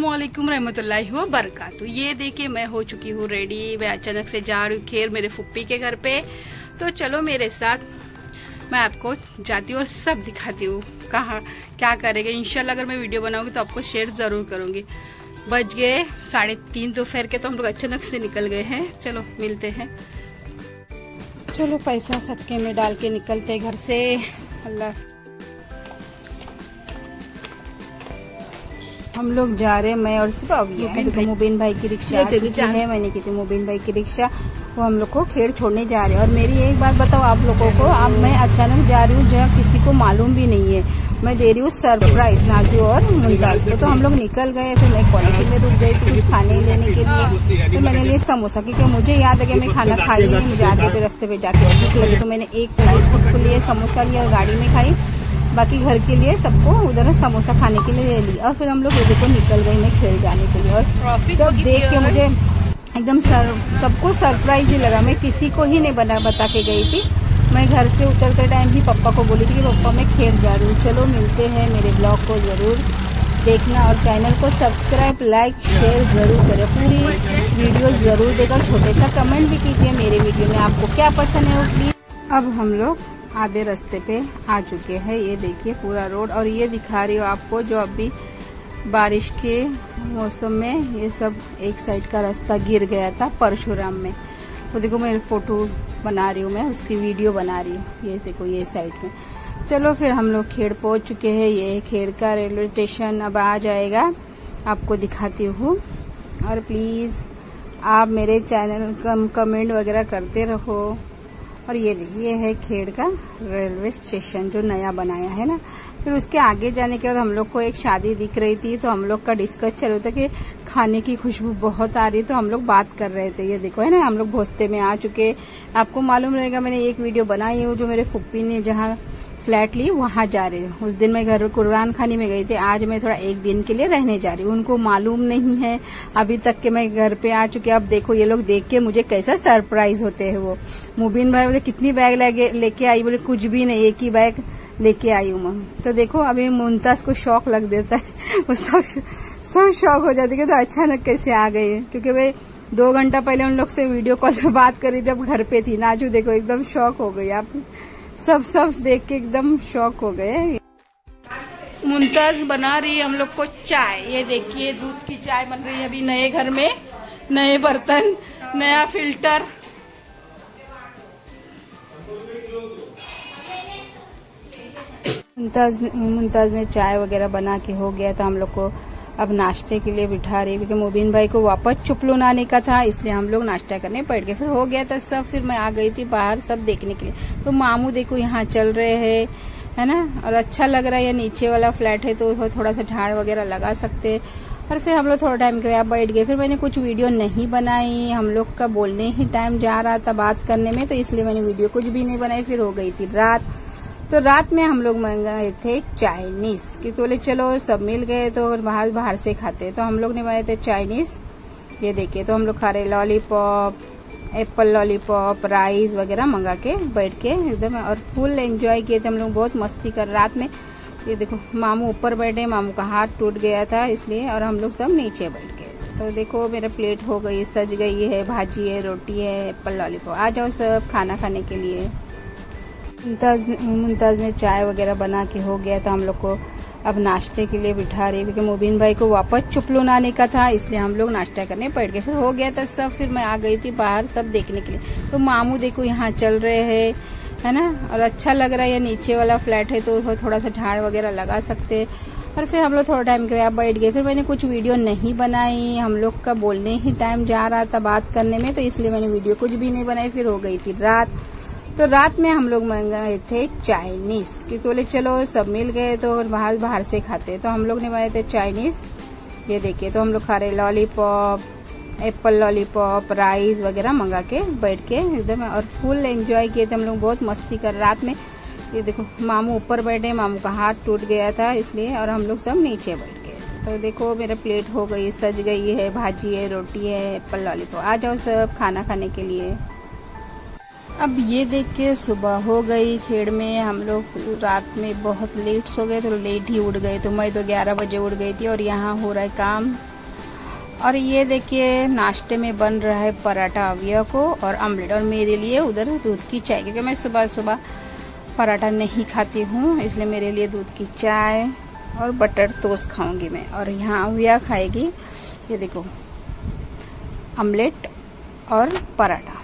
अस्सलामुअलैकुम रहमतुल्लाहि व बरकातहू। ये देखिए मैं हो चुकी हूँ रेडी। मैं अचानक से जा रही हूँ खेर मेरे फुप्पी के घर पे। तो चलो मेरे साथ, मैं आपको जाती हूँ और सब दिखाती हूँ कहाँ क्या करेंगे। इंशाल्लाह अगर मैं वीडियो बनाऊंगी तो आपको शेयर जरूर करूंगी। बज गए 3:30 दोपहर के, तो हम लोग अचानक से निकल गए हैं। चलो मिलते हैं। चलो पैसा सदके में डाल के निकलते घर से। अल्लाह, हम लोग जा रहे हैं, मैं और सिर्फ मुबीन भाई की रिक्शा है। मैंने की थी मुबीन भाई की रिक्शा, वो हम लोग को खेड़ छोड़ने जा रहे हैं। और मेरी एक बात बताओ आप लोगों को, अब मैं अचानक जा रही हूँ जहाँ किसी को मालूम भी नहीं है। मैं दे रही हूँ सरप्राइज नाजू और मुमताज को। तो हम लोग निकल गए, फिर मैं क्वालिटी में रुक गई थी कुछ खाने लेने के लिए। फिर मैंने लिए समोसा, क्योंकि मुझे याद है कि मैं खाना खाई नहीं, मुझे आगे से रास्ते पे जाके भूख लगी। तो मैंने एक प्लेट खुद को लिए समोसा लिया और गाड़ी में खाई, बाकी घर के लिए सबको उधर समोसा खाने के लिए ले ली। और फिर हम लोग इधर को निकल गए मैं खेल जाने के लिए। और सब देख के मुझे एकदम सबको सरप्राइज ही लगा। मैं किसी को ही नहीं बता के गई थी। मैं घर से उतरते टाइम ही पापा को बोली थी कि पापा मैं खेल जा रही हूँ। चलो मिलते हैं। मेरे ब्लॉग को जरूर देखना और चैनल को सब्सक्राइब, लाइक, शेयर जरूर करें। पूरी वीडियो जरूर देखा, छोटे सा कमेंट भी कीजिए मेरे वीडियो में आपको क्या पसंद है वो प्लीज। अब हम लोग आधे रास्ते पे आ चुके हैं। ये देखिए पूरा रोड, और ये दिखा रही हूँ आपको जो अभी बारिश के मौसम में ये सब एक साइड का रास्ता गिर गया था परशुराम में। तो देखो मैं फोटो बना रही हूँ, मैं उसकी वीडियो बना रही हूँ। ये देखो ये साइड में। चलो फिर हम लोग खेड़ पहुंच चुके हैं। ये खेड़ का रेलवे स्टेशन अब आ जाएगा, आपको दिखाती हूँ। और प्लीज आप मेरे चैनल कमेंट वगैरह करते रहो। और ये देखिए है खेड़ का रेलवे स्टेशन जो नया बनाया है ना। फिर उसके आगे जाने के बाद हम लोग को एक शादी दिख रही थी, तो हम लोग का डिस्कस चल रहा था कि खाने की खुशबू बहुत आ रही है, तो हम लोग बात कर रहे थे। ये देखो है ना, हम लोग भोस्ते में आ चुके। आपको मालूम रहेगा मैंने एक वीडियो बनाई है जो मेरे फुप्पी ने जहाँ फ्लैट ली वहां जा रही हूँ। उस दिन मैं घर कुर्बान खानी में गई थी, आज मैं थोड़ा एक दिन के लिए रहने जा रही हूँ। उनको मालूम नहीं है अभी तक कि मैं घर पे आ चुकी। अब देखो ये लोग देख के मुझे कैसा सरप्राइज होते हैं। वो मुबीन भाई बोले कितनी बैग लेके आई, बोले कुछ भी नहीं, एक ही बैग लेके आई हूँ मैं। तो देखो अभी मुमताज को शौक लग देता है, वो सब शौक हो जाती है। तो अचानक कैसे आ गई, क्योंकि भाई 2 घंटा पहले उन लोग से वीडियो कॉल पे बात करी थी, अब घर पे थी। नाजू देखो एकदम शौक हो गई। आप सब देख के एकदम शौक हो गए। मुमताज बना रही है हम लोग को चाय। ये देखिए दूध की चाय बन रही है अभी नए घर में, नए बर्तन, नया फिल्टर। मुमताज ने चाय वगैरह बना के हो गया था। हम लोग को अब नाश्ते के लिए बिठा रही है, क्योंकि मुबीन भाई को वापस चुपलून आने का था, इसलिए हम लोग नाश्ता करने बैठ गए। फिर हो गया था सब, फिर मैं आ गई थी बाहर सब देखने के लिए। तो मामू देखो यहाँ चल रहे हैं, है ना। और अच्छा लग रहा है। ये नीचे वाला फ्लैट है तो थोड़ा सा झाड़ वगैरह लगा सकते। और फिर हम लोग थोड़ा टाइम के बाद बैठ गए। फिर मैंने कुछ वीडियो नहीं बनाई, हम लोग का बोलने ही टाइम जा रहा था बात करने में, तो इसलिए मैंने वीडियो कुछ भी नहीं बनाई। फिर हो गई थी रात। तो रात में हम लोग मंगाए थे चाइनीज, क्योंकि बोले चलो सब मिल गए तो बाहर से खाते। तो हम लोग ने बनाए थे चाइनीज। ये देखिए तो हम लोग खा रहे लॉलीपॉप, एप्पल लॉलीपॉप, राइस वगैरह मंगा के बैठ के एकदम, और फुल एंजॉय किए थे हम लोग। बहुत मस्ती कर रात में। ये देखो मामू ऊपर बैठे, मामू का हाथ टूट गया था इसलिए, और हम लोग सब नीचे बैठ गए। तो देखो मेरा प्लेट हो गई, सज गई है, भाजी है, रोटी है, एप्पल लॉलीपॉप। आ जाओ सब खाना खाने के लिए। मुमताज ने चाय वगैरह बना के हो गया था। हम लोग को अब नाश्ते के लिए बिठा रही है, क्योंकि मुबीन भाई को वापस चुपलून आने का था, इसलिए हम लोग नाश्ता करने बैठ गए। फिर हो गया था सब, फिर मैं आ गई थी बाहर सब देखने के लिए। तो मामू देखो यहाँ चल रहे हैं, है ना। और अच्छा लग रहा है। ये नीचे वाला फ्लैट है तो थोड़ा सा झाड़ वगैरह लगा सकते। और फिर हम लोग थोड़ा टाइम के बाद बैठ गए। फिर मैंने कुछ वीडियो नहीं बनाई, हम लोग का बोलने ही टाइम जा रहा था बात करने में, तो इसलिए मैंने वीडियो कुछ भी नहीं बनाई। फिर हो गई थी रात। तो रात में हम लोग मंगाए थे चाइनीज, क्योंकि बोले चलो सब मिल गए तो बाहर से खाते। तो हम लोग ने बनाए थे चाइनीज। ये देखिए तो हम लोग खा रहे लॉलीपॉप, एप्पल लॉलीपॉप, राइस वगैरह मंगा के बैठ के एकदम, और फुल एंजॉय किए थे हम लोग। बहुत मस्ती कर रात में। ये देखो मामू ऊपर बैठे, मामू का हाथ टूट गया था इसलिए, और हम लोग सब नीचे बैठ गए। तो देखो मेरा प्लेट हो गई, सज गई है, भाजी है, रोटी है, एप्पल लॉलीपॉप। आ जाओ सब खाना खाने के लिए। अब ये देख के सुबह हो गई खेड़ में। हम लोग रात में बहुत लेट सो गए, तो लेट ही उठ गए। तो मैं तो 11 बजे उठ गई थी। और यहाँ हो रहा है काम और ये देखिए नाश्ते में बन रहा है पराठा अविया को और ऑमलेट, और मेरे लिए उधर दूध की चाय, क्योंकि मैं सुबह सुबह पराठा नहीं खाती हूँ, इसलिए मेरे लिए दूध की चाय और बटर टोस्ट खाऊंगी मैं। और यहाँ अविया खाएगी, ये देखो ऑमलेट और पराठा,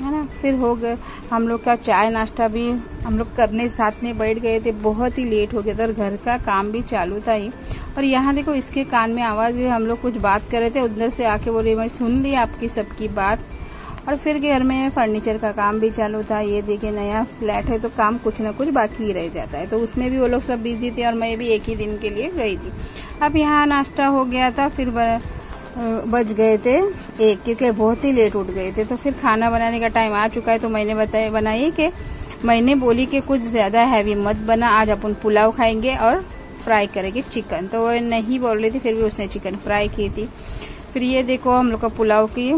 है ना। फिर हो गए हम लोग का चाय नाश्ता भी हम लोग करने साथ में बैठ गए थे, बहुत ही लेट हो गया था और घर का काम भी चालू था ही। और यहाँ देखो इसके कान में आवाज भी, हम लोग कुछ बात कर रहे थे, उधर से आके बोले मैं सुन ली आपकी सबकी बात। और फिर घर में फर्नीचर का काम भी चालू था। ये देखिए नया फ्लैट है तो काम कुछ ना कुछ बाकी ही रह जाता है, तो उसमें भी वो लोग सब बिजी थे और मैं भी एक ही दिन के लिए गई थी। अब यहाँ नाश्ता हो गया था, फिर बज गए थे 1, क्योंकि बहुत ही लेट उठ गए थे। तो फिर खाना बनाने का टाइम आ चुका है, तो मैंने बनाई कि मैंने बोली कि कुछ ज्यादा हैवी मत बना, आज अपन पुलाव खाएंगे और फ्राई करेंगे चिकन। तो वो नहीं बोल रही थी, फिर भी उसने चिकन फ्राई की थी। फिर ये देखो हम लोग का पुलाव की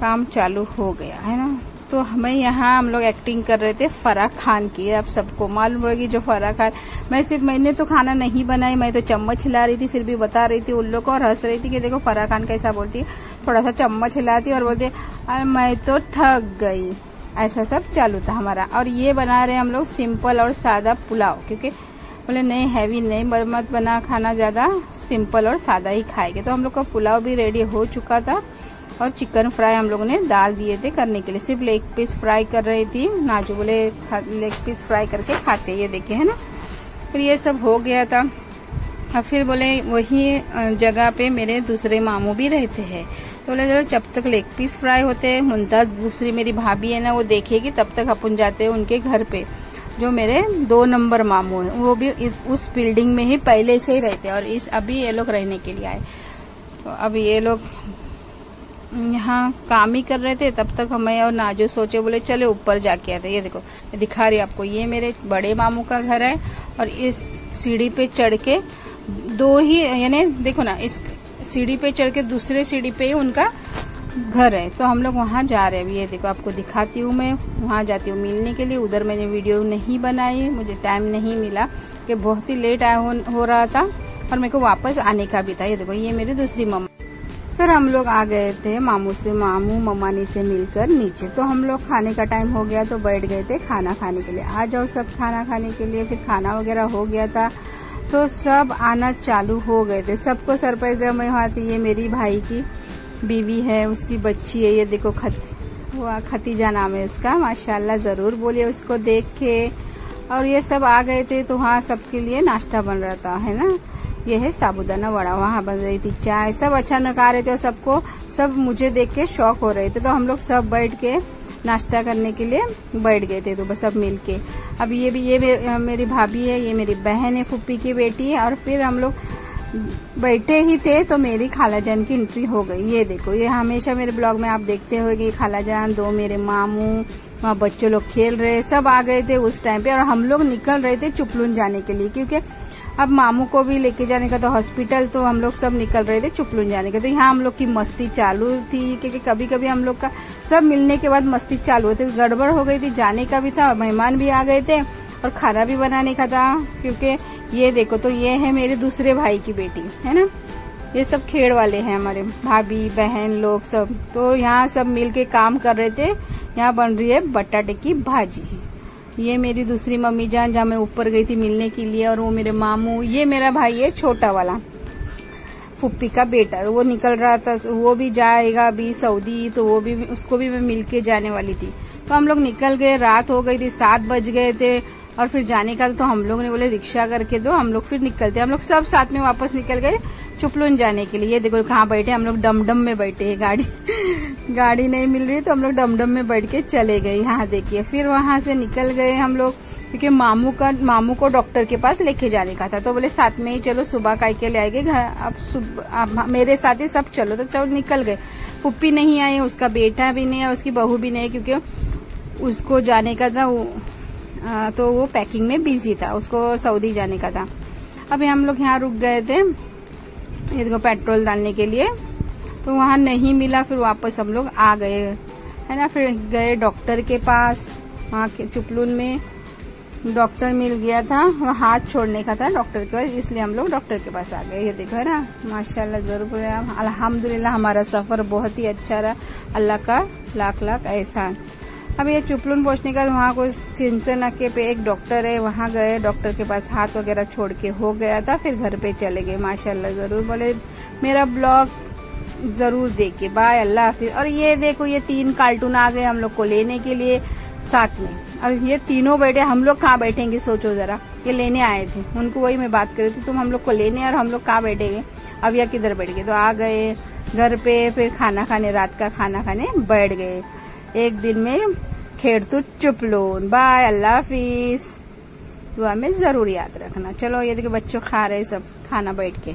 काम चालू हो गया है ना। तो हमें यहाँ हम लोग एक्टिंग कर रहे थे फराह खान की। आप सबको मालूम होगी जो फराह खान, मैंने तो खाना नहीं बनाई, मैं तो चम्मच हिला रही थी, फिर भी बता रही थी उन लोग को और हंस रही थी कि देखो फराह खान कैसा बोलती है, थोड़ा सा चम्मच हिलाती और बोलती अरे मैं तो थक गई, ऐसा सब चालू था हमारा। और ये बना रहे हम लोग सिंपल और सादा पुलाव, क्योंकि बोले नहीं हैवी नहीं मत बना खाना, ज्यादा सिंपल और सादा ही खाएंगे। तो हम लोग का पुलाव भी रेडी हो चुका था और चिकन फ्राई हम लोगों ने डाल दिए थे करने के लिए। सिर्फ लेग पीस फ्राई कर रही थी, नाजू बोले लेग पीस फ्राई करके खाते, ये देखे है ना। फिर ये सब हो गया था। और फिर बोले वही जगह पे मेरे दूसरे मामू भी रहते हैं, तो बोले चलो जब तक लेग पीस फ्राई होते, मुमताज दूसरी मेरी भाभी है ना वो देखेगी, तब तक अपन जाते हैं उनके घर पे, जो मेरे 2 नंबर मामू है, वो भी उस बिल्डिंग में ही पहले से ही रहते हैं और अभी ये लोग रहने के लिए आए। तो अब ये लोग यहाँ काम ही कर रहे थे, तब तक हमें और नाजो सोचे बोले चले ऊपर जाके आते। ये देखो मैं दिखा रही आपको, ये मेरे बड़े मामू का घर है और इस सीढ़ी पे चढ़ के 2 ही, यानी देखो ना इस सीढ़ी पे चढ़ के दूसरे सीढ़ी पे ही उनका घर है। तो हम लोग वहाँ जा रहे हैं। अभी ये देखो आपको दिखाती हूँ, मैं वहाँ जाती हूँ मिलने के लिए। उधर मैंने वीडियो नहीं बनाई, मुझे टाइम नहीं मिला कि बहुत ही लेट हो रहा था और मेरे को वापस आने का भी था। ये देखो ये मेरी दूसरी मम्मा। फिर हम लोग आ गए थे मामू ममानी से मिलकर नीचे। तो हम लोग खाने का टाइम हो गया तो बैठ गए थे खाना खाने के लिए। आ जाओ सब खाना खाने के लिए। फिर खाना वगैरह हो गया था तो सब आना चालू हो गए थे। सबको सरप्राइज दिया। मैं वहाँ थी, ये मेरी भाई की बीवी है, उसकी बच्ची है, ये देखो खतीजा नाम है उसका, माशाल्लाह जरूर बोलिए उसको देख के। और ये सब आ गए थे तो वहाँ सबके लिए नाश्ता बन रहा था, है ना। ये है साबूदाना वड़ा, वहाँ बन रही थी चाय, सब अचानक आ रहे थे और सब मुझे देख के शौक हो रहे थे। तो हम लोग सब बैठ के नाश्ता करने के लिए बैठ गए थे, तो बस सब मिल के। अब ये मेरी भाभी है, ये मेरी बहन है, फुप्पी की बेटी है। और फिर हम लोग बैठे ही थे तो मेरी खालाजान की एंट्री हो गई। ये देखो, ये हमेशा मेरे ब्लॉग में आप देखते होंगे, खालाजान, 2 मेरे मामू, वहाँ बच्चे लोग खेल रहे, सब आ गए थे उस टाइम पे। और हम लोग निकल रहे थे चुपलुन जाने के लिए, क्योंकि अब मामू को भी लेके जाने का तो हॉस्पिटल, तो हम लोग सब निकल रहे थे चुपलुन जाने का। तो यहाँ हम लोग की मस्ती चालू थी, क्योंकि कभी कभी हम लोग का सब मिलने के बाद मस्ती चालू होती, गड़बड़ हो गई थी। जाने का भी था, मेहमान भी आ गए थे और खाना भी बनाने का था, क्योंकि ये देखो तो ये है मेरे दूसरे भाई की बेटी, है ना। ये सब खेड़ वाले हैं हमारे भाभी बहन लोग सब। तो यहाँ सब मिल के काम कर रहे थे। यहाँ बन रही है बटाटे की भाजी। ये मेरी दूसरी मम्मी जान, जहाँ मैं ऊपर गई थी मिलने के लिए। और वो मेरे मामू, ये मेरा भाई है छोटा वाला, फुप्पी का बेटा, वो निकल रहा था, वो भी जाएगा अभी सऊदी, तो वो भी, उसको भी मैं मिलके जाने वाली थी। तो हम लोग निकल गए, रात हो गई थी, 7 बज गए थे और फिर जाने का। तो हम लोग ने बोले रिक्शा करके दो, हम लोग फिर निकलते। हम लोग सब साथ में वापस निकल गए चुपलुन जाने के लिए। ये देखो कहाँ बैठे, हम लोग डमडम में बैठे हैं। गाड़ी नहीं मिल रही तो हम लोग डमडम में बैठ के चले गए। यहाँ देखिए, फिर वहां से निकल गए हम लोग, क्योंकि मामू को डॉक्टर के पास लेके जाने का था। तो बोले साथ में ही चलो, सुबह का के ले आएंगे घर, अब मेरे साथ ही सब चलो। तो चलो निकल गए। पुप्पी नहीं आई, उसका बेटा भी नहीं है, उसकी बहू भी नहीं, क्योंकि उसको जाने का था, तो वो पैकिंग में बिजी था, उसको सऊदी जाने का था। अभी हम लोग यहाँ रुक गए थे, ये देखो पेट्रोल डालने के लिए, तो वहाँ नहीं मिला। फिर वापस हम लोग आ गए, है ना। फिर गए डॉक्टर के पास वहाँ के चुपलुन में। डॉक्टर मिल गया था, वो हाथ छोड़ने का था डॉक्टर के पास, इसलिए हम लोग डॉक्टर के पास आ गए। ये देखो है ना, माशाल्लाह जरूर अल्हम्दुलिल्लाह हमारा सफर बहुत ही अच्छा रहा, अल्लाह का लाख लाख एहसान। अब ये चुपलुन पहुंचने का वहाँ कोई चिंचनाके पे एक डॉक्टर है, वहाँ गए, डॉक्टर के पास हाथ वगैरह छोड़ के हो गया था, फिर घर पे चले गए। माशाल्लाह जरूर बोले मेरा ब्लॉग जरूर देखिए, बाय, अल्लाह हाफिज। और ये देखो ये 3 कार्टून आ गए हम लोग को लेने के लिए साथ में, और ये तीनों बैठे, हम लोग कहाँ बैठेंगे सोचो जरा, ये लेने आए थे, उनको वही मैं बात कर रही थी, तुम हम लोग को लेने और हम लोग कहाँ बैठेंगे, अब या किधर बैठ गए। तो आ गए घर पे, फिर खाना खाने, रात का खाना खाने बैठ गए। एक दिन में खेड़तू चुपलून, बाय, अल्लाह हाफिज। दुआ में जरूर याद रखना। चलो ये देखो बच्चों खा रहे सब खाना बैठ के।